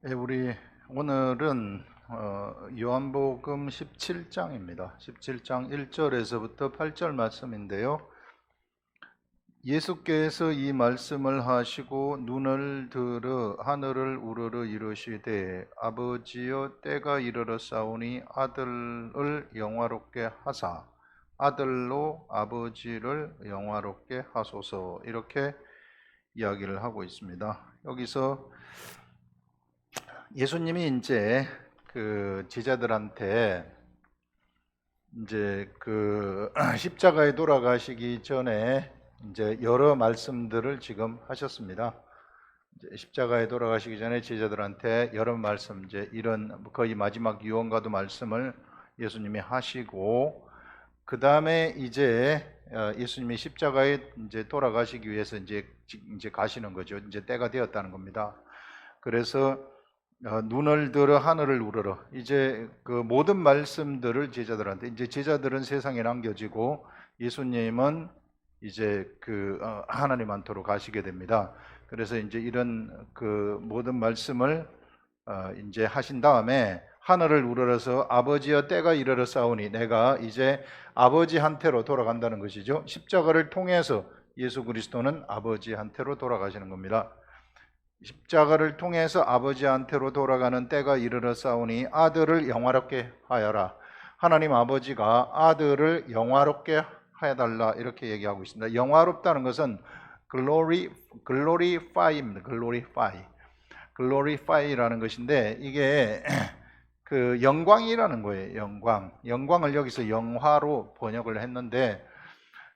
우리 오늘은 요한복음 17장입니다. 17장 1절에서부터 8절 말씀인데요. 예수께서 이 말씀을 하시고 눈을 들어 하늘을 우러러 이르시되 아버지여 때가 이르렀사오니 아들을 영화롭게 하사 아들로 아버지를 영화롭게 하소서, 이렇게 이야기를 하고 있습니다. 여기서 예수님이 이제 그 제자들한테 이제 그 십자가에 돌아가시기 전에 이제 여러 말씀들을 지금 하셨습니다. 이제 십자가에 돌아가시기 전에 제자들한테 여러 말씀, 이제 이런 거의 마지막 유언과도 말씀을 예수님이 하시고, 그 다음에 이제 예수님이 십자가에 이제 돌아가시기 위해서 이제 가시는 거죠. 이제 때가 되었다는 겁니다. 그래서 눈을 들어 하늘을 우러러, 이제 그 모든 말씀들을 제자들한테, 이제 제자들은 세상에 남겨지고 예수님은 이제 그 하나님 안토로 가시게 됩니다. 그래서 이제 이런 그 모든 말씀을 이제 하신 다음에 하늘을 우러러서 아버지여 때가 이르렀사오니, 내가 이제 아버지한테로 돌아간다는 것이죠. 십자가를 통해서 예수 그리스도는 아버지한테로 돌아가시는 겁니다. 십자가를 통해서 아버지한테로 돌아가는 때가 이르렀사오니 아들을 영화롭게 하여라. 하나님 아버지가 아들을 영화롭게 해달라, 이렇게 얘기하고 있습니다. 영화롭다는 것은 glorify입니다. glorify라는 것인데, 이게 그 영광이라는 거예요. 영광을 여기서 영화로 번역을 했는데,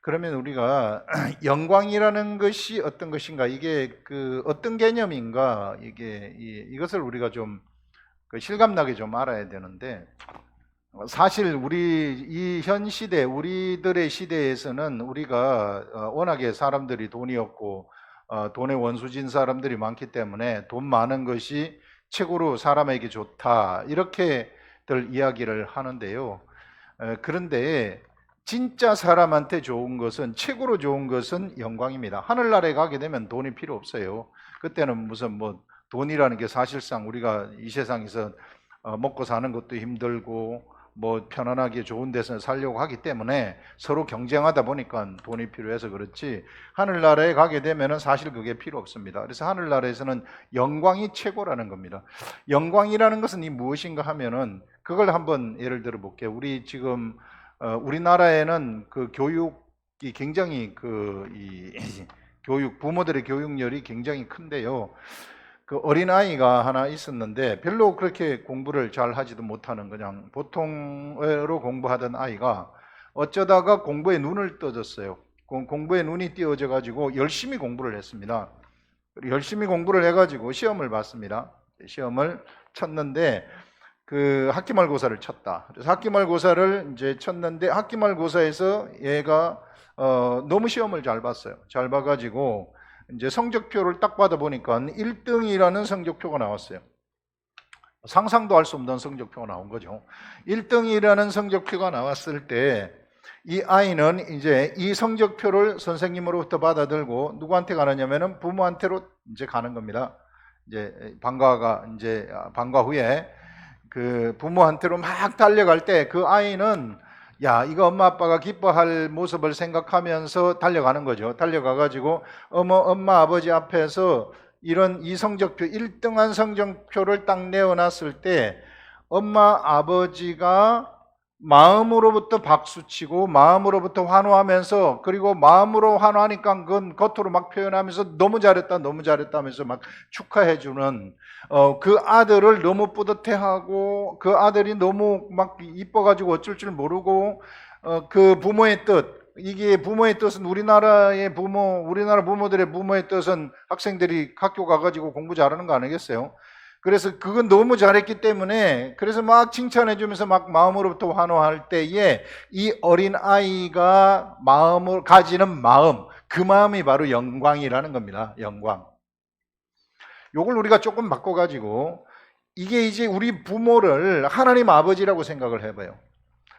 그러면 우리가 영광이라는 것이 어떤 것인가, 이게 그 어떤 개념인가, 이것을 우리가 좀 실감나게 좀 알아야 되는데, 사실 우리 이 현 시대, 우리들의 시대에서는 우리가 워낙에 사람들이 돈이 없고 돈의 원수진 사람들이 많기 때문에 돈 많은 것이 최고로 사람에게 좋다, 이렇게들 이야기를 하는데요. 그런데 진짜 사람한테 좋은 것은, 최고로 좋은 것은 영광입니다. 하늘나라에 가게 되면 돈이 필요 없어요. 그때는 무슨 뭐 돈이라는 게 사실상 우리가 이 세상에서 먹고 사는 것도 힘들고 뭐 편안하게 좋은 데서 살려고 하기 때문에 서로 경쟁하다 보니까 돈이 필요해서 그렇지, 하늘나라에 가게 되면은 사실 그게 필요 없습니다. 그래서 하늘나라에서는 영광이 최고라는 겁니다. 영광이라는 것은 이 무엇인가 하면은, 그걸 한번 예를 들어 볼게요. 우리 지금 우리나라에는 그 교육이 굉장히 부모들의 교육열이 굉장히 큰데요. 그 어린아이가 하나 있었는데 별로 그렇게 공부를 잘 하지도 못하는, 그냥 보통으로 공부하던 아이가 어쩌다가 공부에 눈을 떠졌어요. 공부에 눈이 띄어져 가지고 열심히 공부를 했습니다. 열심히 공부를 해가지고 시험을 봤습니다. 시험을 쳤는데 그 학기말고사를 쳤다. 그래서 학기말고사를 이제 쳤는데, 학기말고사에서 얘가 너무 시험을 잘 봤어요. 잘 봐가지고 이제 성적표를 딱 받아보니까 1등이라는 성적표가 나왔어요. 상상도 할 수 없는 성적표가 나온 거죠. 1등이라는 성적표가 나왔을 때 이 아이는 이제 이 성적표를 선생님으로부터 받아들고 누구한테 가느냐면은 부모한테로 이제 가는 겁니다. 이제 방과 후에 그 부모한테로 막 달려갈 때 그 아이는, 야, 이거 엄마 아빠가 기뻐할 모습을 생각하면서 달려가는 거죠. 달려가가지고 엄마 아버지 앞에서 이 성적표, 1등한 성적표를 딱 내어놨을 때 엄마 아버지가 마음으로부터 박수치고 마음으로부터 환호하면서, 그리고 마음으로 환호하니까 그건 겉으로 막 표현하면서 너무 잘했다 하면서 막 축하해주는, 그 아들을 너무 뿌듯해하고, 그 아들이 너무 막 이뻐가지고 어쩔 줄 모르고, 그 부모의 뜻, 이게 부모의 뜻은 우리나라 부모들의 부모의 뜻은 학생들이 학교 가가지고 공부 잘하는 거 아니겠어요? 그래서 그건 너무 잘했기 때문에, 그래서 막 칭찬해 주면서 막 마음으로부터 환호할 때에 이 어린 아이가 마음을 가지는 마음, 그 마음이 바로 영광이라는 겁니다. 영광. 요걸 우리가 조금 바꿔가지고, 이게 이제 우리 부모를 하나님 아버지라고 생각을 해봐요.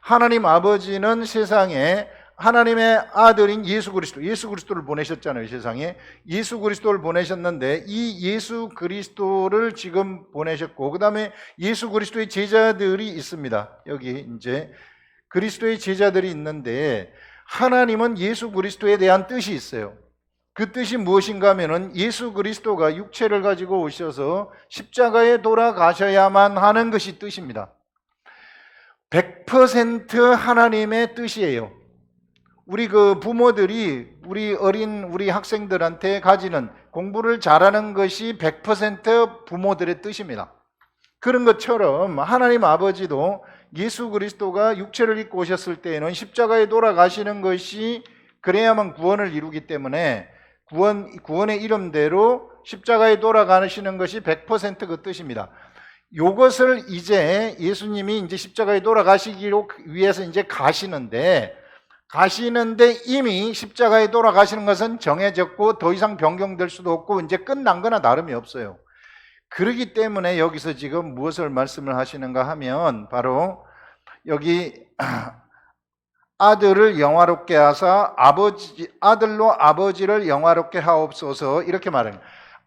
하나님 아버지는 세상에 하나님의 아들인 예수 그리스도를 보내셨잖아요, 세상에. 예수 그리스도를 보내셨는데 이 예수 그리스도를 지금 보내셨고, 그 다음에 예수 그리스도의 제자들이 있습니다. 여기 이제 그리스도의 제자들이 있는데, 하나님은 예수 그리스도에 대한 뜻이 있어요. 그 뜻이 무엇인가 하면은 예수 그리스도가 육체를 가지고 오셔서 십자가에 돌아가셔야만 하는 것이 뜻입니다. 100% 하나님의 뜻이에요. 우리 그 부모들이 우리 학생들한테 가지는 공부를 잘하는 것이 100% 부모들의 뜻입니다. 그런 것처럼 하나님 아버지도 예수 그리스도가 육체를 입고 오셨을 때에는 십자가에 돌아가시는 것이 그래야만 구원을 이루기 때문에 구원의 이름대로 십자가에 돌아가시는 것이 100% 뜻입니다. 요것을 이제 예수님이 이제 십자가에 돌아가시기 위해서 이제 가시는데 이미 십자가에 돌아가시는 것은 정해졌고 더 이상 변경될 수도 없고 이제 끝난 거나 다름이 없어요. 그렇기 때문에 여기서 지금 무엇을 말씀을 하시는가 하면 바로 여기 아들을 영화롭게 하사 아들로 아버지를 영화롭게 하옵소서, 이렇게 말합니다.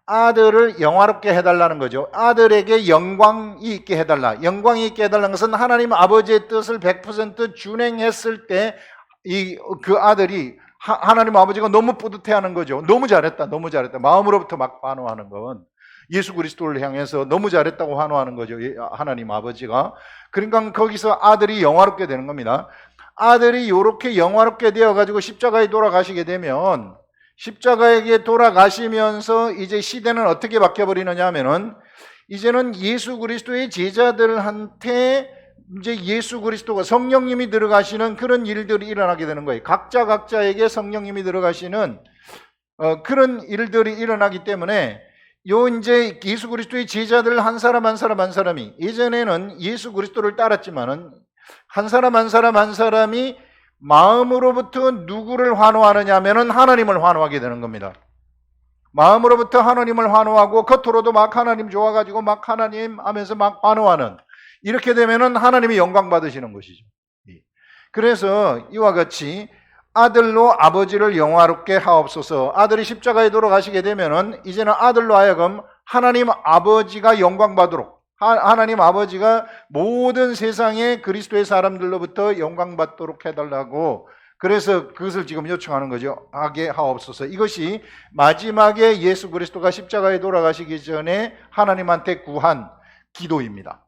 아들을 영화롭게 해달라는 거죠. 아들에게 영광이 있게 해달라. 영광이 있게 해달라는 것은 하나님 아버지의 뜻을 100% 준행했을 때 그 아들이 하나님 아버지가 너무 뿌듯해하는 거죠. 너무 잘했다. 마음으로부터 막 환호하는 건 예수 그리스도를 향해서 너무 잘했다고 환호하는 거죠, 하나님 아버지가. 그러니까 거기서 아들이 영화롭게 되는 겁니다. 아들이 이렇게 영화롭게 되어가지고 십자가에 돌아가시게 되면, 십자가에게 돌아가시면서 이제 시대는 어떻게 바뀌어버리느냐 하면은, 이제는 예수 그리스도의 제자들한테 이제 예수 그리스도가 성령님이 들어가시는 그런 일들이 일어나게 되는 거예요. 각자에게 성령님이 들어가시는 그런 일들이 일어나기 때문에 이제 예수 그리스도의 제자들 한 사람이 예전에는 예수 그리스도를 따랐지만은 한 사람이 마음으로부터 누구를 환호하느냐 하면은 하나님을 환호하게 되는 겁니다. 마음으로부터 하나님을 환호하고 겉으로도 막 하나님 좋아가지고 막 하나님 하면서 막 환호하는, 이렇게 되면은 하나님이 영광 받으시는 것이죠. 그래서 이와 같이 아들로 아버지를 영화롭게 하옵소서. 아들이 십자가에 돌아가시게 되면은 이제는 아들로 하여금 하나님 아버지가 영광 받도록, 하나님 아버지가 모든 세상의 그리스도의 사람들로부터 영광 받도록 해달라고, 그래서 그것을 지금 요청하는 거죠. 하게 하옵소서. 이것이 마지막에 예수 그리스도가 십자가에 돌아가시기 전에 하나님한테 구한 기도입니다.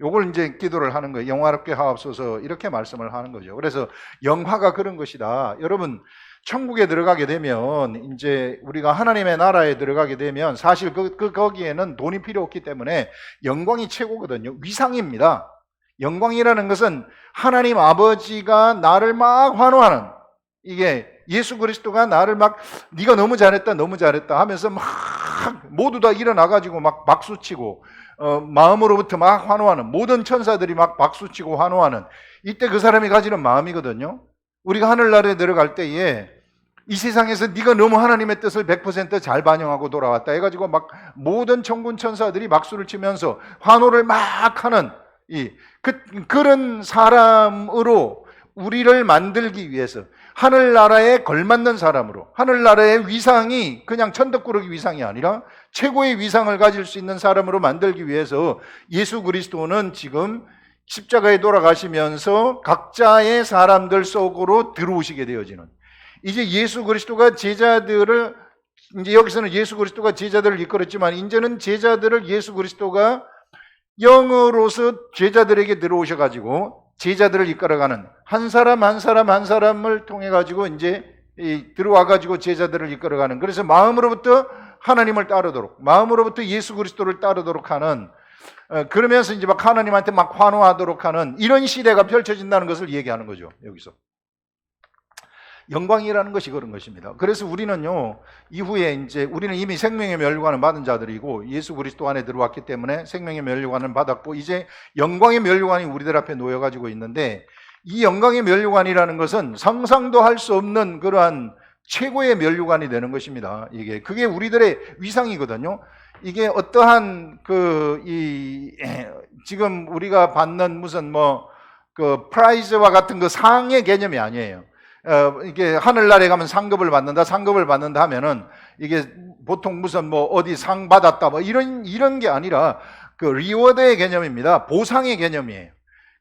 요걸 이제 기도를 하는 거예요. 영화롭게 하옵소서, 이렇게 말씀을 하는 거죠. 그래서 영화가 그런 것이다. 여러분, 천국에 들어가게 되면, 이제 우리가 하나님의 나라에 들어가게 되면 사실 거기에는 돈이 필요 없기 때문에 영광이 최고거든요. 위상입니다. 영광이라는 것은 하나님 아버지가 나를 막 환호하는, 이게 예수 그리스도가 나를 막 네가 너무 잘했다 하면서 막 모두 다 일어나가지고 막 박수치고 마음으로부터 막 환호하는, 모든 천사들이 막 박수치고 환호하는, 이때 그 사람이 가지는 마음이거든요. 우리가 하늘나라에 들어갈 때에 이 세상에서 네가 너무 하나님의 뜻을 100% 반영하고 돌아왔다 해가지고 막 모든 천군 천사들이 박수를 치면서 환호를 막 하는 그런 사람으로 우리를 만들기 위해서, 하늘나라에 걸맞는 사람으로, 하늘나라의 위상이 그냥 천덕꾸러기 위상이 아니라 최고의 위상을 가질 수 있는 사람으로 만들기 위해서 예수 그리스도는 지금 십자가에 돌아가시면서 각자의 사람들 속으로 들어오시게 되어지는, 이제 예수 그리스도가 제자들을, 이제 여기서는 예수 그리스도가 제자들을 이끌었지만 이제는 제자들을 예수 그리스도가 영으로서 제자들에게 들어오셔가지고 제자들을 이끌어가는, 한 사람을 통해 가지고 이제 들어와 가지고 제자들을 이끌어가는, 그래서 마음으로부터 하나님을 따르도록, 마음으로부터 예수 그리스도를 따르도록 하는, 그러면서 이제 막 하나님한테 막 환호하도록 하는 이런 시대가 펼쳐진다는 것을 얘기하는 거죠. 여기서 영광이라는 것이 그런 것입니다. 그래서 우리는요, 이후에 이제 우리는 이미 생명의 면류관을 받은 자들이고 예수 그리스도 안에 들어왔기 때문에 생명의 면류관을 받았고 이제 영광의 면류관이 우리들 앞에 놓여가지고 있는데, 이 영광의 면류관이라는 것은 상상도 할 수 없는 그러한 최고의 면류관이 되는 것입니다. 그게 우리들의 위상이거든요. 이게 어떠한 지금 우리가 받는 무슨 프라이즈와 같은 그 상의 개념이 아니에요. 이게 하늘나라에 가면 상급을 받는다 하면은 이게 보통 무슨 뭐 어디 상 받았다 뭐 이런 게 아니라 그 리워드의 개념입니다. 보상의 개념이에요.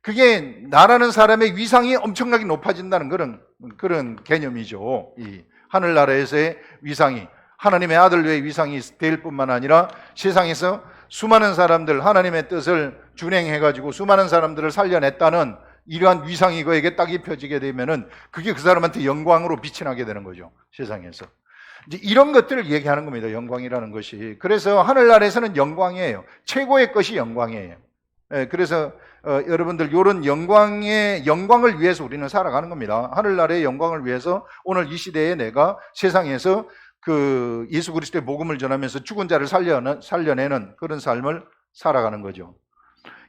그게 나라는 사람의 위상이 엄청나게 높아진다는 그런 개념이죠. 이 하늘나라에서의 위상이 하나님의 아들의 위상이 될 뿐만 아니라 세상에서 수많은 사람들 하나님의 뜻을 준행해가지고 수많은 사람들을 살려냈다는 이러한 위상이 그에게 딱 입혀지게 되면은 그게 그 사람한테 영광으로 빛이 나게 되는 거죠. 세상에서. 이제 이런 것들을 얘기하는 겁니다. 영광이라는 것이. 그래서 하늘나라에서는 영광이에요. 최고의 것이 영광이에요. 그래서 여러분들 이런 영광을 위해서 우리는 살아가는 겁니다. 하늘나라의 영광을 위해서 오늘 이 시대에 내가 세상에서 그 예수 그리스도의 복음을 전하면서 죽은 자를 살려내는 그런 삶을 살아가는 거죠.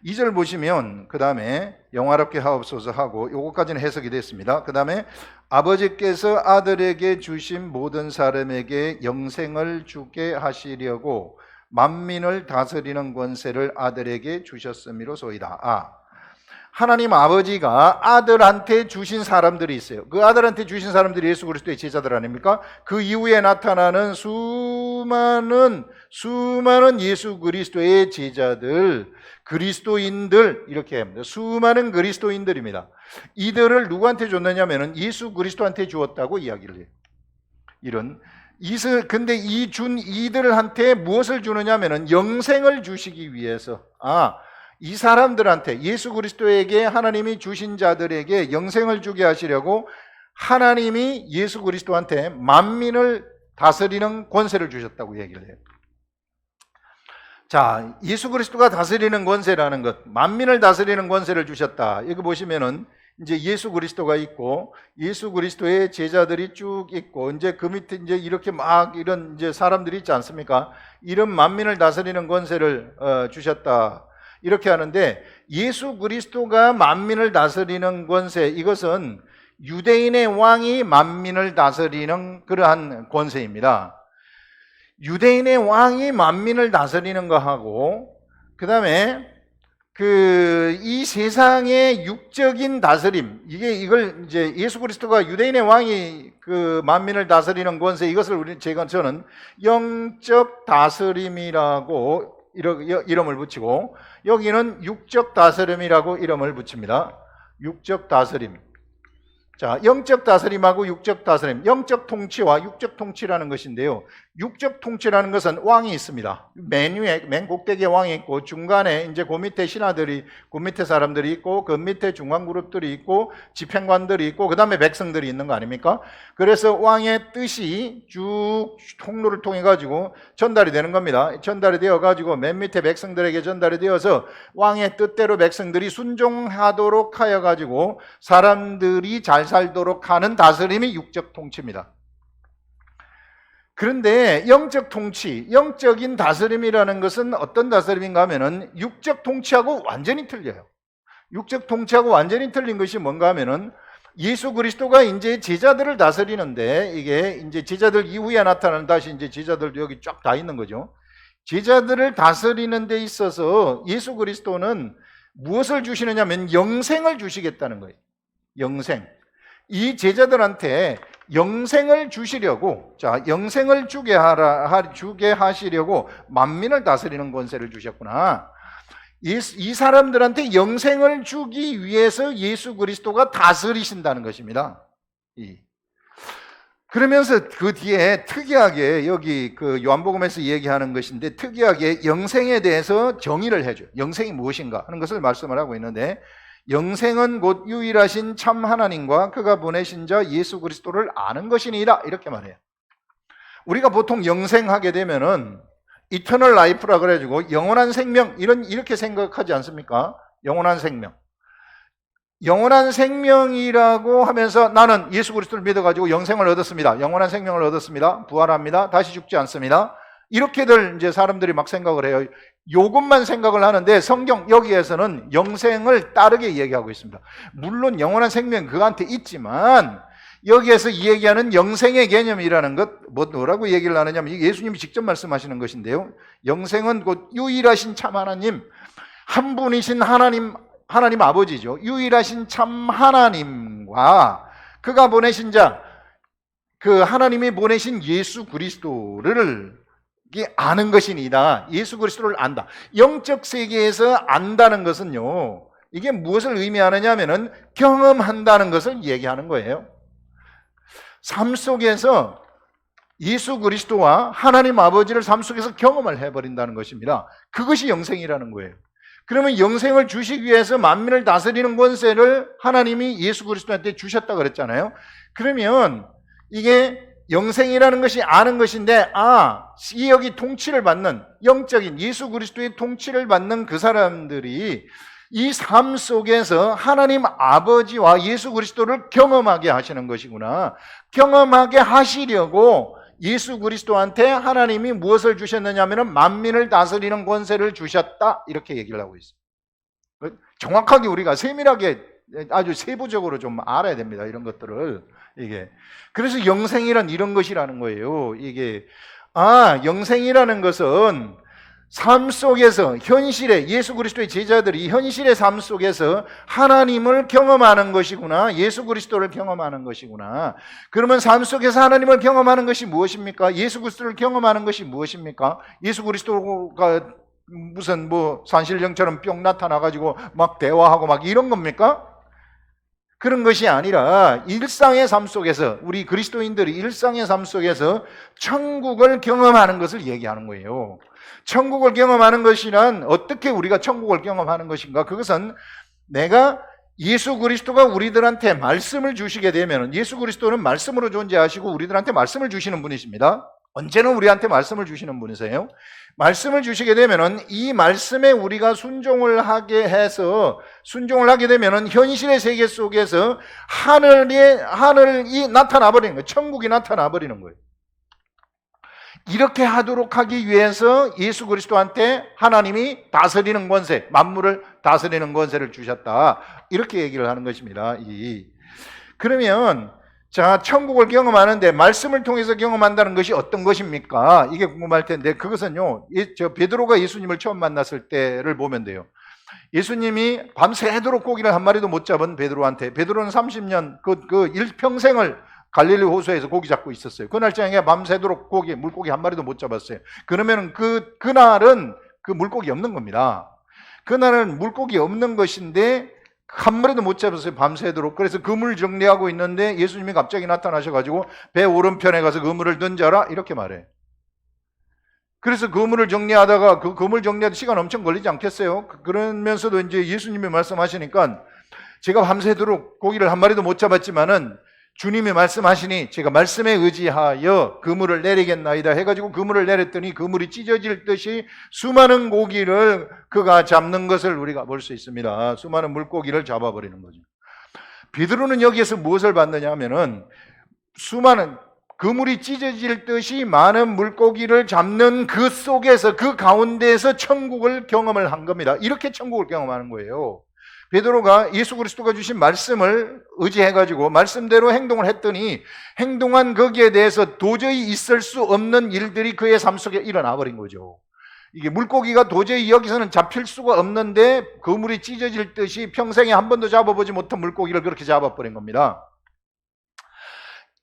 2절 보시면 그 다음에 영화롭게 하옵소서 하고 요것까지는 해석이 됐습니다. 그 다음에 아버지께서 아들에게 주신 모든 사람에게 영생을 주게 하시려고 만민을 다스리는 권세를 아들에게 주셨음이로소이다. 하나님 아버지가 아들한테 주신 사람들이 있어요. 그 아들한테 주신 사람들이 예수 그리스도의 제자들 아닙니까? 그 이후에 나타나는 수많은 예수 그리스도의 제자들, 그리스도인들 이렇게 합니다. 수많은 그리스도인들입니다. 이들을 누구한테 줬느냐면은 예수 그리스도한테 주었다고 이야기를 해요. 근데 이들한테 무엇을 주느냐면은 영생을 주시기 위해서 이 사람들한테 예수 그리스도에게 하나님이 주신 자들에게 영생을 주게 하시려고 하나님이 예수 그리스도한테 만민을 다스리는 권세를 주셨다고 얘기를 해요. 자, 예수 그리스도가 다스리는 권세라는 것, 만민을 다스리는 권세를 주셨다. 여기 보시면은 이제 예수 그리스도가 있고 예수 그리스도의 제자들이 쭉 있고 이제 그 밑에 이제 이렇게 막 이런 이제 사람들이 있지 않습니까? 이런 만민을 다스리는 권세를 주셨다. 이렇게 하는데 예수 그리스도가 만민을 다스리는 권세, 이것은 유대인의 왕이 만민을 다스리는 그러한 권세입니다. 유대인의 왕이 만민을 다스리는 거하고 그 다음에 이 세상의 육적인 다스림, 이걸 이제 예수 그리스도가 유대인의 왕이 그 만민을 다스리는 권세, 이것을 저는 영적 다스림이라고 이름을 붙이고 여기는 육적 다스림이라고 이름을 붙입니다. 육적 다스림. 자, 영적 다스림하고 육적 다스림, 영적 통치와 육적 통치라는 것인데요. 육적 통치라는 것은 왕이 있습니다. 맨 꼭대기에 왕이 있고 중간에 이제 그 밑에 신하들이, 그 밑에 사람들이 있고 그 밑에 중간 그룹들이 있고 집행관들이 있고 그 다음에 백성들이 있는 거 아닙니까? 그래서 왕의 뜻이 쭉 통로를 통해 가지고 전달이 되는 겁니다. 전달이 되어 가지고 맨 밑에 백성들에게 전달이 되어서 왕의 뜻대로 백성들이 순종하도록 하여 가지고 사람들이 잘 살도록 하는 다스림이 육적 통치입니다. 그런데 영적 통치, 영적인 다스림이라는 것은 어떤 다스림인가 하면은 육적 통치하고 완전히 틀려요. 육적 통치하고 완전히 틀린 것이 뭔가 하면은 예수 그리스도가 이제 제자들을 다스리는데 이게 이제 제자들 이후에 나타나는 다시 이제 제자들도 여기 쫙 다 있는 거죠. 제자들을 다스리는 데 있어서 예수 그리스도는 무엇을 주시느냐면 영생을 주시겠다는 거예요. 영생. 이 제자들한테 영생을 주시려고, 자, 영생을 주게 하시려고 만민을 다스리는 권세를 주셨구나. 이 사람들한테 영생을 주기 위해서 예수 그리스도가 다스리신다는 것입니다. 그러면서 그 뒤에 특이하게 여기 그 요한복음에서 얘기하는 것인데 특이하게 영생에 대해서 정의를 해줘요. 영생이 무엇인가 하는 것을 말씀을 하고 있는데 영생은 곧 유일하신 참 하나님과 그가 보내신 자 예수 그리스도를 아는 것이니라 이렇게 말해요. 우리가 보통 영생하게 되면은 이터널 라이프라 그래가지고 영원한 생명 이렇게 생각하지 않습니까? 영원한 생명. 영원한 생명이라고 하면서 나는 예수 그리스도를 믿어가지고 영생을 얻었습니다. 영원한 생명을 얻었습니다. 부활합니다. 다시 죽지 않습니다. 이렇게들 이제 사람들이 막 생각을 해요. 요것만 생각을 하는데 성경 여기에서는 영생을 다르게 얘기하고 있습니다. 물론 영원한 생명 그한테 있지만 여기에서 얘기하는 영생의 개념이라는 것 뭐라고 얘기를 하느냐면 예수님이 직접 말씀하시는 것인데요. 영생은 곧 유일하신 참 하나님, 한 분이신 하나님 아버지죠. 유일하신 참 하나님과 그가 보내신 자, 그 하나님이 보내신 예수 그리스도를 아는 것이니이다. 예수 그리스도를 안다. 영적 세계에서 안다는 것은요, 이게 무엇을 의미하느냐 하면은 경험한다는 것을 얘기하는 거예요. 삶 속에서 예수 그리스도와 하나님 아버지를 삶 속에서 경험을 해버린다는 것입니다. 그것이 영생이라는 거예요. 그러면 영생을 주시기 위해서 만민을 다스리는 권세를 하나님이 예수 그리스도한테 주셨다 그랬잖아요. 그러면 이게 영생이라는 것이 아는 것인데, 이 여기 통치를 받는, 영적인 예수 그리스도의 통치를 받는 그 사람들이 이 삶 속에서 하나님 아버지와 예수 그리스도를 경험하게 하시는 것이구나. 경험하게 하시려고 예수 그리스도한테 하나님이 무엇을 주셨느냐 하면 만민을 다스리는 권세를 주셨다, 이렇게 얘기를 하고 있어요. 정확하게 우리가 세밀하게 아주 세부적으로 좀 알아야 됩니다. 이런 것들을. 이게 그래서 영생이란 이런 것이라는 거예요. 이게 영생이라는 것은 삶 속에서 현실에 예수 그리스도의 제자들이 현실의 삶 속에서 하나님을 경험하는 것이구나. 예수 그리스도를 경험하는 것이구나. 그러면 삶 속에서 하나님을 경험하는 것이 무엇입니까? 예수 그리스도를 경험하는 것이 무엇입니까? 예수 그리스도가 무슨 산신령처럼 뿅 나타나가지고 막 대화하고 막 이런 겁니까? 그런 것이 아니라 일상의 삶 속에서, 우리 그리스도인들이 일상의 삶 속에서 천국을 경험하는 것을 얘기하는 거예요. 천국을 경험하는 것이란 어떻게 우리가 천국을 경험하는 것인가? 그것은 내가 예수 그리스도가 우리들한테 말씀을 주시게 되면, 예수 그리스도는 말씀으로 존재하시고 우리들한테 말씀을 주시는 분이십니다. 언제나 우리한테 말씀을 주시는 분이세요. 말씀을 주시게 되면은 이 말씀에 우리가 순종을 하게 해서, 순종을 하게 되면은 현실의 세계 속에서 하늘이 나타나 버리는 거예요. 천국이 나타나 버리는 거예요. 이렇게 하도록 하기 위해서 예수 그리스도한테 하나님이 다스리는 권세, 만물을 다스리는 권세를 주셨다, 이렇게 얘기를 하는 것입니다. 그러면 천국을 경험하는데 말씀을 통해서 경험한다는 것이 어떤 것입니까? 이게 궁금할 텐데, 그것은요, 베드로가 예수님을 처음 만났을 때를 보면 돼요. 예수님이 밤새도록 고기를 한 마리도 못 잡은 베드로한테, 베드로는 30년 일평생을 갈릴리 호수에서 고기 잡고 있었어요. 그날 저녁에 밤새도록 물고기 한 마리도 못 잡았어요. 그러면 그날은 그 물고기 없는 겁니다. 그날은 물고기 없는 것인데 한 마리도 못 잡았어요. 밤새도록. 그래서 그물 정리하고 있는데 예수님이 갑자기 나타나셔가지고 배 오른편에 가서 그물을 던져라, 이렇게 말해요. 그래서 그물을 정리하다가, 그 그물 정리하다 시간 엄청 걸리지 않겠어요? 그러면서도 이제 예수님이 말씀하시니까, 제가 밤새도록 고기를 한 마리도 못 잡았지만은 주님이 말씀하시니 제가 말씀에 의지하여 그물을 내리겠나이다 해가지고 그물을 내렸더니 그물이 찢어질 듯이 수많은 고기를 그가 잡는 것을 우리가 볼 수 있습니다. 수많은 물고기를 잡아버리는 거죠. 베드로는 여기에서 무엇을 봤느냐 하면은, 수많은 그물이 찢어질 듯이 많은 물고기를 잡는 그 속에서, 그 가운데에서 천국을 경험을 한 겁니다. 이렇게 천국을 경험하는 거예요. 베드로가 예수 그리스도가 주신 말씀을 의지해가지고 말씀대로 행동을 했더니, 행동한 거기에 대해서 도저히 있을 수 없는 일들이 그의 삶 속에 일어나 버린 거죠. 이게 물고기가 도저히 여기서는 잡힐 수가 없는데 그물이 찢어질 듯이 평생에 한 번도 잡아보지 못한 물고기를 그렇게 잡아버린 겁니다.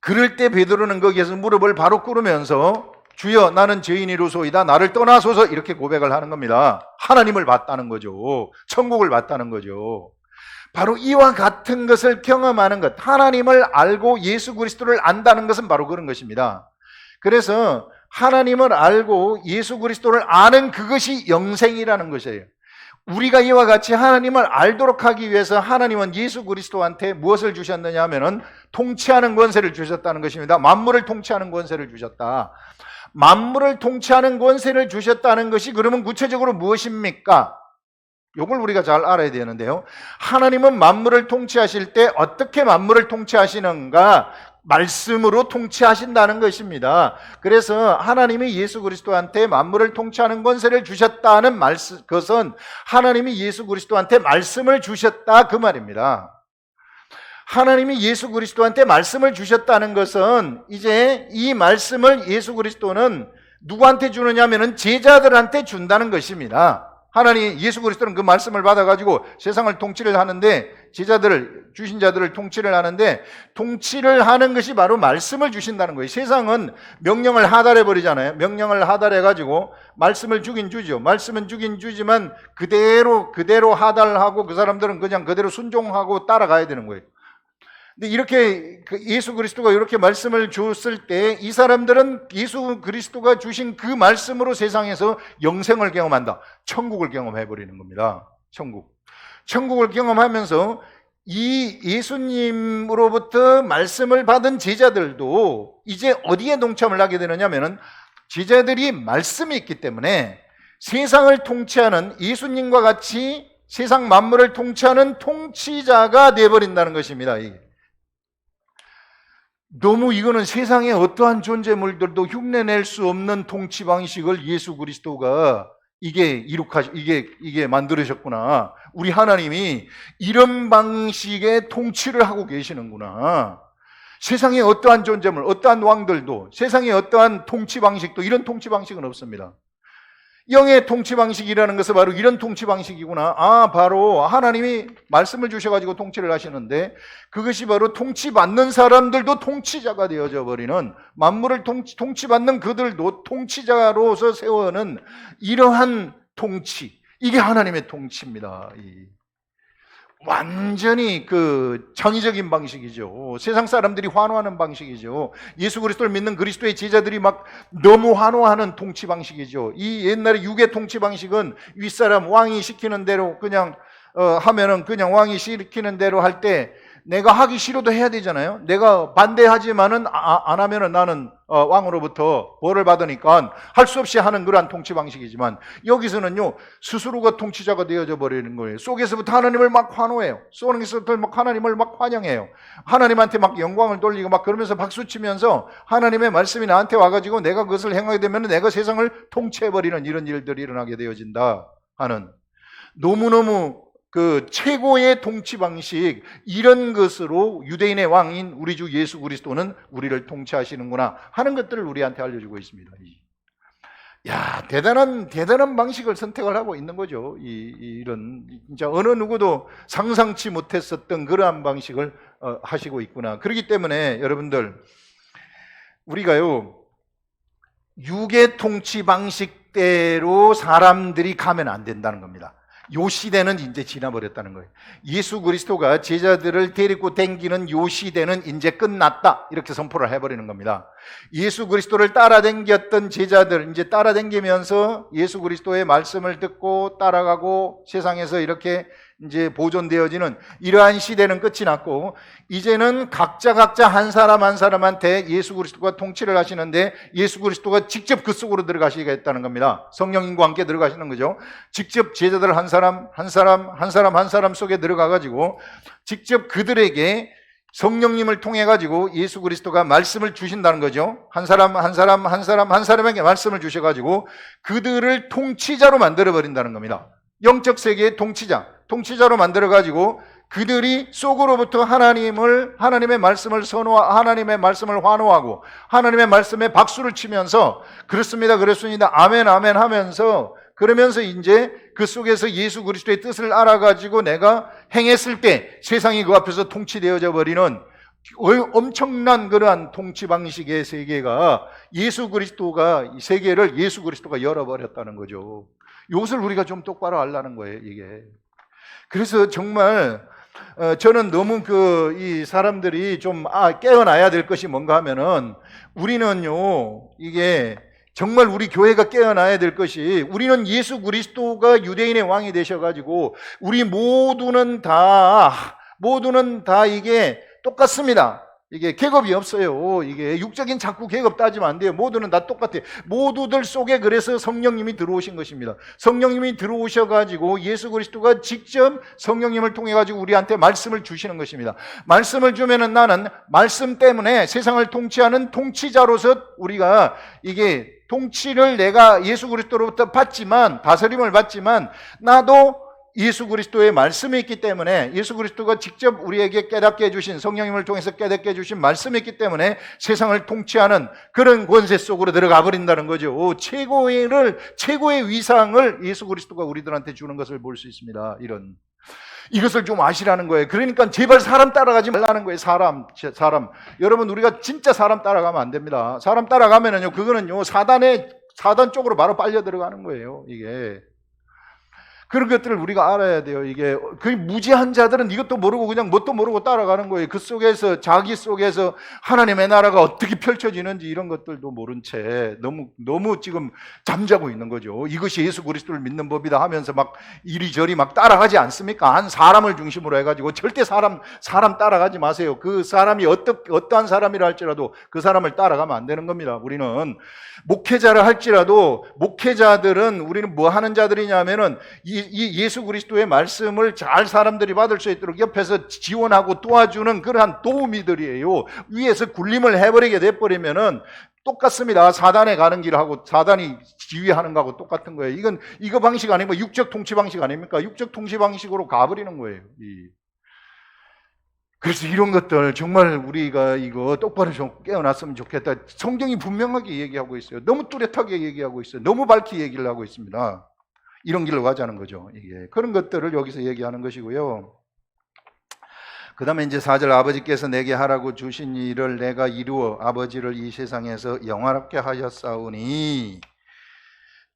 그럴 때 베드로는 거기에서 무릎을 바로 꿇으면서 주여 나는 죄인이로소이다, 나를 떠나소서, 이렇게 고백을 하는 겁니다. 하나님을 봤다는 거죠. 천국을 봤다는 거죠. 바로 이와 같은 것을 경험하는 것, 하나님을 알고 예수 그리스도를 안다는 것은 바로 그런 것입니다. 그래서 하나님을 알고 예수 그리스도를 아는 그것이 영생이라는 것이에요. 우리가 이와 같이 하나님을 알도록 하기 위해서 하나님은 예수 그리스도한테 무엇을 주셨느냐 하면은 통치하는 권세를 주셨다는 것입니다. 만물을 통치하는 권세를 주셨다. 만물을 통치하는 권세를 주셨다는 것이 그러면 구체적으로 무엇입니까? 이걸 우리가 잘 알아야 되는데요. 하나님은 만물을 통치하실 때 어떻게 만물을 통치하시는가? 말씀으로 통치하신다는 것입니다. 그래서 하나님이 예수 그리스도한테 만물을 통치하는 권세를 주셨다는 것은 하나님이 예수 그리스도한테 말씀을 주셨다, 그 말입니다. 하나님이 예수 그리스도한테 말씀을 주셨다는 것은 이제 이 말씀을 예수 그리스도는 누구한테 주느냐 하면은 제자들한테 준다는 것입니다. 하나님 예수 그리스도는 그 말씀을 받아가지고 세상을 통치를 하는데, 제자들을, 주신 자들을 통치를 하는데, 통치를 하는 것이 바로 말씀을 주신다는 거예요. 세상은 명령을 하달해 버리잖아요. 명령을 하달해 가지고 말씀을 주긴 주죠. 말씀은 주긴 주지만 그대로 하달하고 그 사람들은 그냥 그대로 순종하고 따라가야 되는 거예요. 근데 이렇게 예수 그리스도가 이렇게 말씀을 줬을 때 이 사람들은 예수 그리스도가 주신 그 말씀으로 세상에서 영생을 경험한다. 천국을 경험해 버리는 겁니다. 천국을 경험하면서 이 예수님으로부터 말씀을 받은 제자들도 이제 어디에 동참을 하게 되느냐면은, 제자들이 말씀이 있기 때문에 세상을 통치하는, 예수님과 같이 세상 만물을 통치하는 통치자가 되어버린다는 것입니다. 너무 이거는 세상의 어떠한 존재물들도 흉내낼 수 없는 통치 방식을 예수 그리스도가 이게 만들으셨구나. 우리 하나님이 이런 방식의 통치를 하고 계시는구나. 세상의 어떠한 존재물, 어떠한 왕들도, 세상의 어떠한 통치 방식도 이런 통치 방식은 없습니다. 영의 통치 방식이라는 것은 바로 이런 통치 방식이구나. 바로 하나님이 말씀을 주셔가지고 통치를 하시는데, 그것이 바로 통치받는 사람들도 통치자가 되어져 버리는, 만물을 통치받는 그들도 통치자로서 세워는 이러한 통치, 이게 하나님의 통치입니다. 완전히 창의적인 방식이죠. 세상 사람들이 환호하는 방식이죠. 예수 그리스도를 믿는 그리스도의 제자들이 막 너무 환호하는 통치 방식이죠. 이 옛날에 육의 통치 방식은 윗사람 왕이 시키는 대로 그냥 하면은, 그냥 왕이 시키는 대로 할 때 내가 하기 싫어도 해야 되잖아요. 내가 반대하지만은 안 하면은 나는 왕으로부터 벌을 받으니까 할 수 없이 하는 그러한 통치 방식이지만, 여기서는요 스스로가 통치자가 되어져 버리는 거예요. 속에서부터 하나님을 막 환호해요. 속에서부터 막 하나님을 막 환영해요. 하나님한테 막 영광을 돌리고 막 그러면서 박수치면서 하나님의 말씀이 나한테 와가지고 내가 그것을 행하게 되면 내가 세상을 통치해 버리는 이런 일들이 일어나게 되어진다 하는, 너무너무 최고의 통치 방식, 이런 것으로 유대인의 왕인 우리 주 예수 그리스도는 우리를 통치하시는구나 하는 것들을 우리한테 알려주고 있습니다. 대단한 방식을 선택을 하고 있는 거죠. 이런 진짜 어느 누구도 상상치 못했었던 그러한 방식을 하시고 있구나. 그렇기 때문에 여러분들, 우리가요 육의 통치 방식대로 사람들이 가면 안 된다는 겁니다. 요 시대는 이제 지나버렸다는 거예요. 예수 그리스도가 제자들을 데리고 댕기는 요 시대는 이제 끝났다, 이렇게 선포를 해버리는 겁니다. 예수 그리스도를 따라댕겼던 제자들, 이제 따라댕기면서 예수 그리스도의 말씀을 듣고 따라가고 세상에서 이렇게 이제 보존되어지는 이러한 시대는 끝이 났고, 이제는 각자 한 사람 한 사람한테 예수 그리스도가 통치를 하시는데, 예수 그리스도가 직접 그 속으로 들어가시겠다는 겁니다. 성령님과 함께 들어가시는 거죠. 직접 제자들 한 사람 속에 들어가가지고 직접 그들에게 성령님을 통해 가지고 예수 그리스도가 말씀을 주신다는 거죠. 한 사람에게 말씀을 주셔가지고 그들을 통치자로 만들어 버린다는 겁니다. 영적 세계의 통치자로 만들어가지고 그들이 속으로부터 하나님의 말씀을 하나님의 말씀을 환호하고 하나님의 말씀에 박수를 치면서 그렇습니다 아멘 하면서, 그러면서 이제 그 속에서 예수 그리스도의 뜻을 알아가지고 내가 행했을 때 세상이 그 앞에서 통치되어져 버리는 엄청난 그러한 통치 방식의 세계가, 예수 그리스도가 이 세계를 예수 그리스도가 열어버렸다는 거죠. 이것을 우리가 좀 똑바로 알라는 거예요, 이게. 그래서 정말 저는 너무 이 사람들이 좀 깨어나야 될 것이 뭔가 하면은, 우리는요 이게 정말 우리 교회가 깨어나야 될 것이, 우리는 예수 그리스도가 유대인의 왕이 되셔가지고 우리 모두는 다 이게 똑같습니다. 이게 계급이 없어요. 이게 육적인 자꾸 계급 따지면 안 돼요. 모두는 다 똑같아요. 모두들 속에 그래서 성령님이 들어오신 것입니다. 성령님이 들어오셔가지고 예수 그리스도가 직접 성령님을 통해 가지고 우리한테 말씀을 주시는 것입니다. 말씀을 주면은 나는 말씀 때문에 세상을 통치하는 통치자로서 우리가 이게 통치를 내가 예수 그리스도로부터 받지만, 다스림을 받지만, 나도 예수 그리스도의 말씀이 있기 때문에, 예수 그리스도가 직접 우리에게 깨닫게 해주신, 성령님을 통해서 깨닫게 해주신 말씀이 있기 때문에 세상을 통치하는 그런 권세 속으로 들어가 버린다는 거죠. 최고의 위상을 예수 그리스도가 우리들한테 주는 것을 볼 수 있습니다. 이것을 좀 아시라는 거예요. 그러니까 제발 사람 따라가지 말라는 거예요. 사람. 여러분, 우리가 진짜 사람 따라가면 안 됩니다. 사람 따라가면은요, 그거는요, 사단 쪽으로 바로 빨려 들어가는 거예요, 이게. 그런 것들을 우리가 알아야 돼요. 이게 그 무지한 자들은 이것도 모르고 그냥 뭣도 모르고 따라가는 거예요. 그 속에서, 자기 속에서 하나님의 나라가 어떻게 펼쳐지는지 이런 것들도 모른 채 너무 지금 잠자고 있는 거죠. 이것이 예수 그리스도를 믿는 법이다 하면서 막 이리저리 막 따라가지 않습니까? 한 사람을 중심으로 해가지고 절대 사람 따라가지 마세요. 그 사람이 어떠한 사람이라 할지라도 그 사람을 따라가면 안 되는 겁니다. 우리는 목회자를 할지라도, 목회자들은 우리는 뭐 하는 자들이냐면은 이 예수 그리스도의 말씀을 잘 사람들이 받을 수 있도록 옆에서 지원하고 도와주는 그러한 도우미들이에요. 위에서 군림을 해버리게 돼버리면은 똑같습니다. 사단에 가는 길하고 사단이 지휘하는 거하고 똑같은 거예요. 이거 방식 아니면 육적 통치 방식 아닙니까? 육적 통치 방식으로 가버리는 거예요. 그래서 이런 것들 정말 우리가 이거 똑바로 좀 깨어났으면 좋겠다. 성경이 분명하게 얘기하고 있어요. 너무 뚜렷하게 얘기하고 있어요. 너무 밝게 얘기를 하고 있습니다. 이런 길로 가자는 거죠. 이게 그런 것들을 여기서 얘기하는 것이고요. 그 다음에 이제 4절, 아버지께서 내게 하라고 주신 일을 내가 이루어 아버지를 이 세상에서 영화롭게 하였사오니.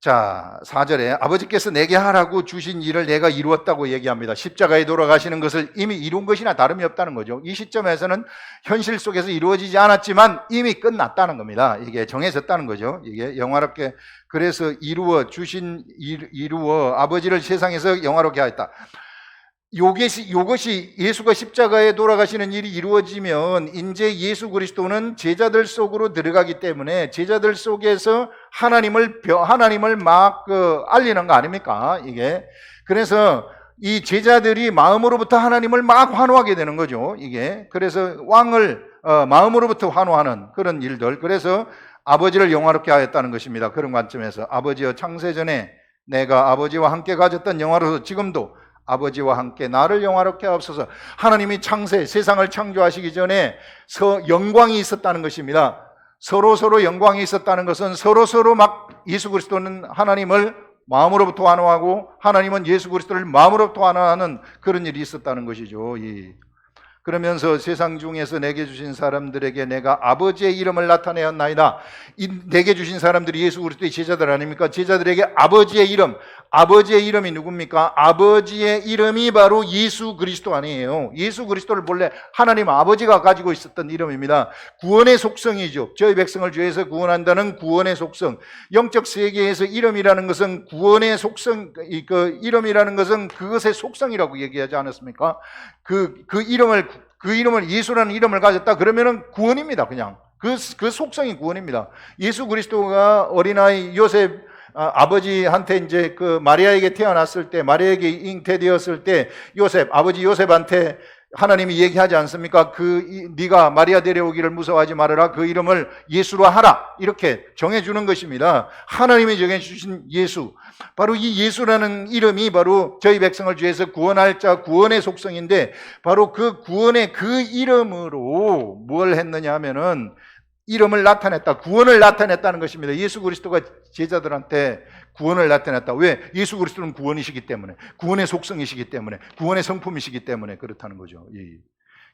자, 4절에 아버지께서 내게 하라고 주신 일을 내가 이루었다고 얘기합니다. 십자가에 돌아가시는 것을 이미 이룬 것이나 다름이 없다는 거죠. 이 시점에서는 현실 속에서 이루어지지 않았지만 이미 끝났다는 겁니다. 이게 정해졌다는 거죠. 이게 영화롭게, 그래서 이루어 아버지를 세상에서 영화롭게 하였다. 요것이 예수가 십자가에 돌아가시는 일이 이루어지면 이제 예수 그리스도는 제자들 속으로 들어가기 때문에 제자들 속에서 하나님을 막 알리는 거 아닙니까? 이게. 그래서 이 제자들이 마음으로부터 하나님을 막 환호하게 되는 거죠. 이게. 그래서 왕을 마음으로부터 환호하는 그런 일들. 그래서 아버지를 영화롭게 하였다는 것입니다. 그런 관점에서 아버지여, 창세전에 내가 아버지와 함께 가졌던 영화로서 지금도 아버지와 함께 나를 영화롭게 하옵소서. 하나님이 세상을 창조하시기 전에 영광이 있었다는 것입니다. 서로 영광이 있었다는 것은 서로 막 예수 그리스도는 하나님을 마음으로부터 환호하고 하나님은 예수 그리스도를 마음으로부터 환호하는 그런 일이 있었다는 것이죠. 그러면서 세상 중에서 내게 주신 사람들에게 내가 아버지의 이름을 나타내었나이다. 내게 주신 사람들이 예수 그리스도의 제자들 아닙니까? 제자들에게 아버지의 이름이 누굽니까? 아버지의 이름이 바로 예수 그리스도 아니에요. 예수 그리스도를 본래 하나님 아버지가 가지고 있었던 이름입니다. 구원의 속성이죠. 저희 백성을 죄에서 구원한다는 구원의 속성. 영적 세계에서 이름이라는 것은 구원의 속성, 이름이라는 것은 그것의 속성이라고 얘기하지 않았습니까? 그 이름을 예수라는 이름을 가졌다 그러면은 구원입니다. 그냥 그 속성이 구원입니다. 예수 그리스도가 어린아이 요셉 아버지한테 이제 마리아에게 태어났을 때, 마리아에게 잉태되었을 때 아버지 요셉한테 하나님이 얘기하지 않습니까? 네가 마리아 데려오기를 무서워하지 말아라. 그 이름을 예수로 하라. 이렇게 정해주는 것입니다. 하나님이 정해주신 예수. 바로 이 예수라는 이름이 바로 저희 백성을 죄에서 구원할 자, 구원의 속성인데, 바로 그 구원의 그 이름으로 뭘 했느냐 하면은 이름을 나타냈다. 구원을 나타냈다는 것입니다. 예수 그리스도가 제자들한테 구원을 나타냈다. 왜? 예수 그리스도는 구원이시기 때문에, 구원의 속성이시기 때문에, 구원의 성품이시기 때문에 그렇다는 거죠.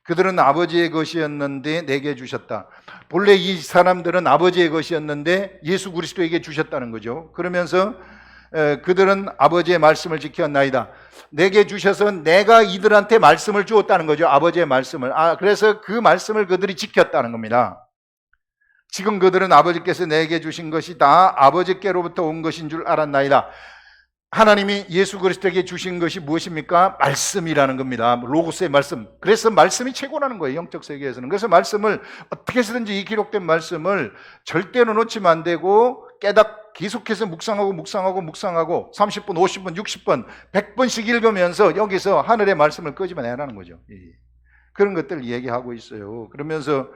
그들은 아버지의 것이었는데 내게 주셨다. 본래 이 사람들은 아버지의 것이었는데 예수 그리스도에게 주셨다는 거죠. 그러면서 그들은 아버지의 말씀을 지켰나이다. 내게 주셔서 내가 이들한테 말씀을 주었다는 거죠. 아버지의 말씀을. 그래서 그 말씀을 그들이 지켰다는 겁니다. 지금 그들은 아버지께서 내게 주신 것이 다 아버지께로부터 온 것인 줄 알았나이다. 하나님이 예수 그리스도에게 주신 것이 무엇입니까? 말씀이라는 겁니다. 로고스의 말씀. 그래서 말씀이 최고라는 거예요. 영적 세계에서는. 그래서 말씀을 어떻게 해서든지 이 기록된 말씀을 절대로 놓치면 안 되고 계속해서 묵상하고 30분, 50분, 60분, 100번씩 읽으면서 여기서 하늘의 말씀을 끄집어내라는 거죠. 그런 것들을 얘기하고 있어요. 그러면서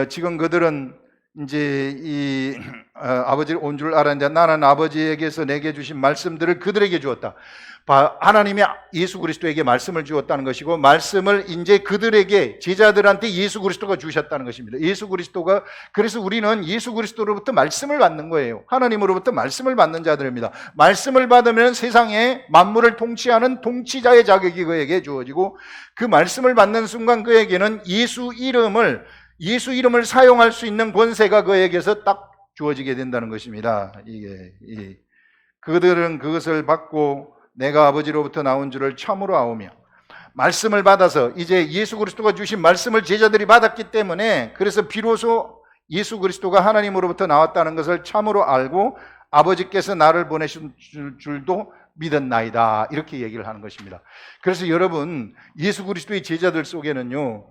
지금 그들은 이제 아버지를 온 줄 알았는데 나는 아버지에게서 내게 주신 말씀들을 그들에게 주었다. 하나님이 예수 그리스도에게 말씀을 주었다는 것이고, 말씀을 이제 그들에게, 제자들한테 예수 그리스도가 주셨다는 것입니다. 예수 그리스도가, 그래서 우리는 예수 그리스도로부터 말씀을 받는 거예요. 하나님으로부터 말씀을 받는 자들입니다. 말씀을 받으면 세상에 만물을 통치하는 통치자의 자격이 그에게 주어지고, 그 말씀을 받는 순간 그에게는 예수 이름을 사용할 수 있는 권세가 그에게서 딱 주어지게 된다는 것입니다. 그들은 그것을 받고 내가 아버지로부터 나온 줄을 참으로 아오며, 말씀을 받아서 이제 예수 그리스도가 주신 말씀을 제자들이 받았기 때문에, 그래서 비로소 예수 그리스도가 하나님으로부터 나왔다는 것을 참으로 알고 아버지께서 나를 보내신 줄도 믿었나이다, 이렇게 얘기를 하는 것입니다. 그래서 여러분, 예수 그리스도의 제자들 속에는요,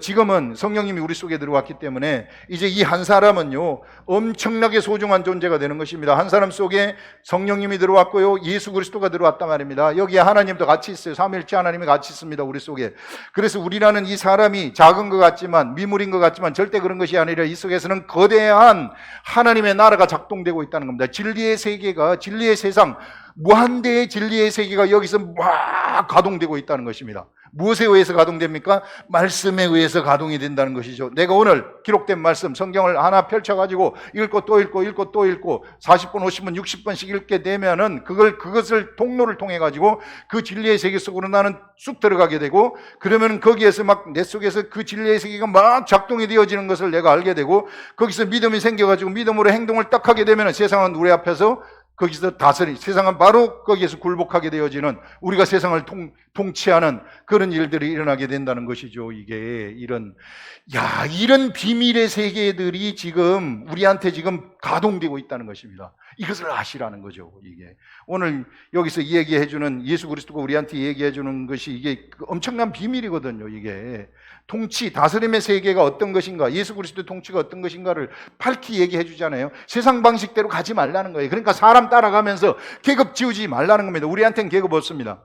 지금은 성령님이 우리 속에 들어왔기 때문에 이제 이 한 사람은요, 엄청나게 소중한 존재가 되는 것입니다. 한 사람 속에 성령님이 들어왔고요, 예수 그리스도가 들어왔단 말입니다. 여기에 하나님도 같이 있어요. 삼위일체 하나님이 같이 있습니다, 우리 속에. 그래서 우리라는 이 사람이 작은 것 같지만, 미물인 것 같지만 절대 그런 것이 아니라 이 속에서는 거대한 하나님의 나라가 작동되고 있다는 겁니다. 진리의 세계가, 진리의 세상, 무한대의 진리의 세계가 여기서 막 가동되고 있다는 것입니다. 무엇에 의해서 가동됩니까? 말씀에 의해서 가동이 된다는 것이죠. 내가 오늘 기록된 말씀, 성경을 하나 펼쳐가지고 읽고 또 읽고 읽고 또 읽고 40번, 50번, 60번씩 읽게 되면은 그것을 통로를 통해가지고 그 진리의 세계 속으로 나는 쑥 들어가게 되고, 그러면 거기에서 막 내 속에서 그 진리의 세계가 막 작동이 되어지는 것을 내가 알게 되고, 거기서 믿음이 생겨가지고 믿음으로 행동을 딱 하게 되면은 세상은 우리 앞에서 거기서 세상은 바로 거기에서 굴복하게 되어지는, 우리가 세상을 통치하는 그런 일들이 일어나게 된다는 것이죠. 이런 비밀의 세계들이 지금 우리한테 지금 가동되고 있다는 것입니다. 이것을 아시라는 거죠. 오늘 여기서 얘기해주는, 예수 그리스도가 우리한테 얘기해주는 것이 이게 엄청난 비밀이거든요. 통치, 다스림의 세계가 어떤 것인가, 예수 그리스도의 통치가 어떤 것인가를 밝히 얘기해 주잖아요. 세상 방식대로 가지 말라는 거예요. 그러니까 사람 따라가면서 계급 지우지 말라는 겁니다. 우리한테는 계급 없습니다.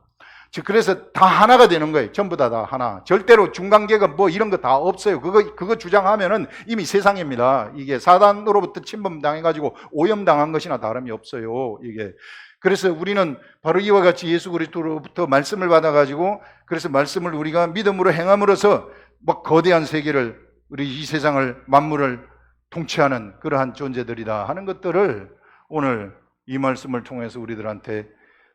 그래서 다 하나가 되는 거예요. 전부 다 하나. 절대로 중간 계급 이런 거 다 없어요. 그거 주장하면은 이미 세상입니다. 이게 사단으로부터 침범당해가지고 오염당한 것이나 다름이 없어요. 그래서 우리는 바로 이와 같이 예수 그리스도로부터 말씀을 받아가지고, 그래서 말씀을 우리가 믿음으로 행함으로써 거대한 세계를, 우리 이 세상을, 만물을 통치하는 그러한 존재들이다 하는 것들을 오늘 이 말씀을 통해서 우리들한테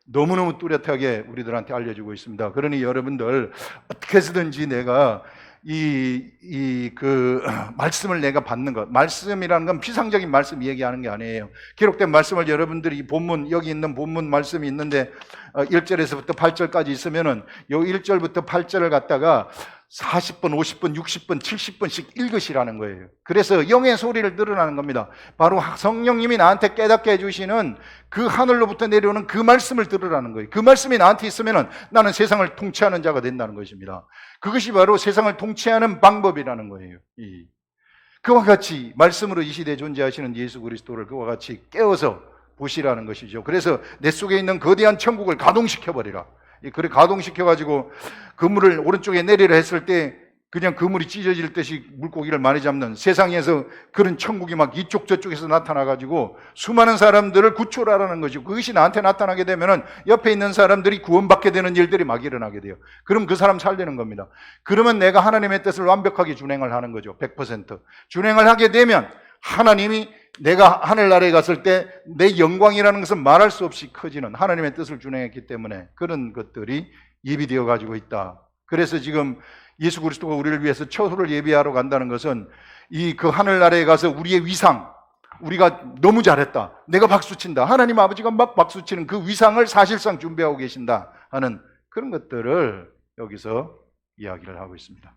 너무너무 뚜렷하게 우리들한테 알려주고 있습니다. 그러니 여러분들, 어떻게 해서든지 내가 말씀을 내가 받는 것, 말씀이라는 건 피상적인 말씀 얘기하는 게 아니에요. 기록된 말씀을 여러분들이 여기 있는 본문 말씀이 있는데 1절에서부터 8절까지 있으면은 요 1절부터 8절을 갖다가 40번, 50번, 60번, 70번씩 읽으시라는 거예요. 그래서 영의 소리를 들으라는 겁니다. 바로 성령님이 나한테 깨닫게 해주시는 그 하늘로부터 내려오는 그 말씀을 들으라는 거예요. 그 말씀이 나한테 있으면 나는 세상을 통치하는 자가 된다는 것입니다. 그것이 바로 세상을 통치하는 방법이라는 거예요. 그와 같이 말씀으로 이 시대에 존재하시는 예수 그리스도를 그와 같이 깨워서 보시라는 것이죠. 그래서 내 속에 있는 거대한 천국을 가동시켜버리라. 그래 가동시켜가지고 그물을 오른쪽에 내리라 했을 때 그냥 그물이 찢어질 듯이 물고기를 많이 잡는, 세상에서 그런 천국이 막 이쪽 저쪽에서 나타나가지고 수많은 사람들을 구출하라는 거죠. 그것이 나한테 나타나게 되면은 옆에 있는 사람들이 구원받게 되는 일들이 막 일어나게 돼요. 그럼 그 사람 살리는 겁니다. 그러면 내가 하나님의 뜻을 완벽하게 준행을 하는 거죠. 100% 준행을 하게 되면 하나님이, 내가 하늘나라에 갔을 때 내 영광이라는 것은 말할 수 없이 커지는, 하나님의 뜻을 준행했기 때문에 그런 것들이 예비되어 가지고 있다. 그래서 지금 예수 그리스도가 우리를 위해서 처소를 예비하러 간다는 것은 그 하늘나라에 가서 우리의 위상, 우리가 너무 잘했다, 내가 박수친다, 하나님 아버지가 막 박수치는 그 위상을 사실상 준비하고 계신다 하는 그런 것들을 여기서 이야기를 하고 있습니다.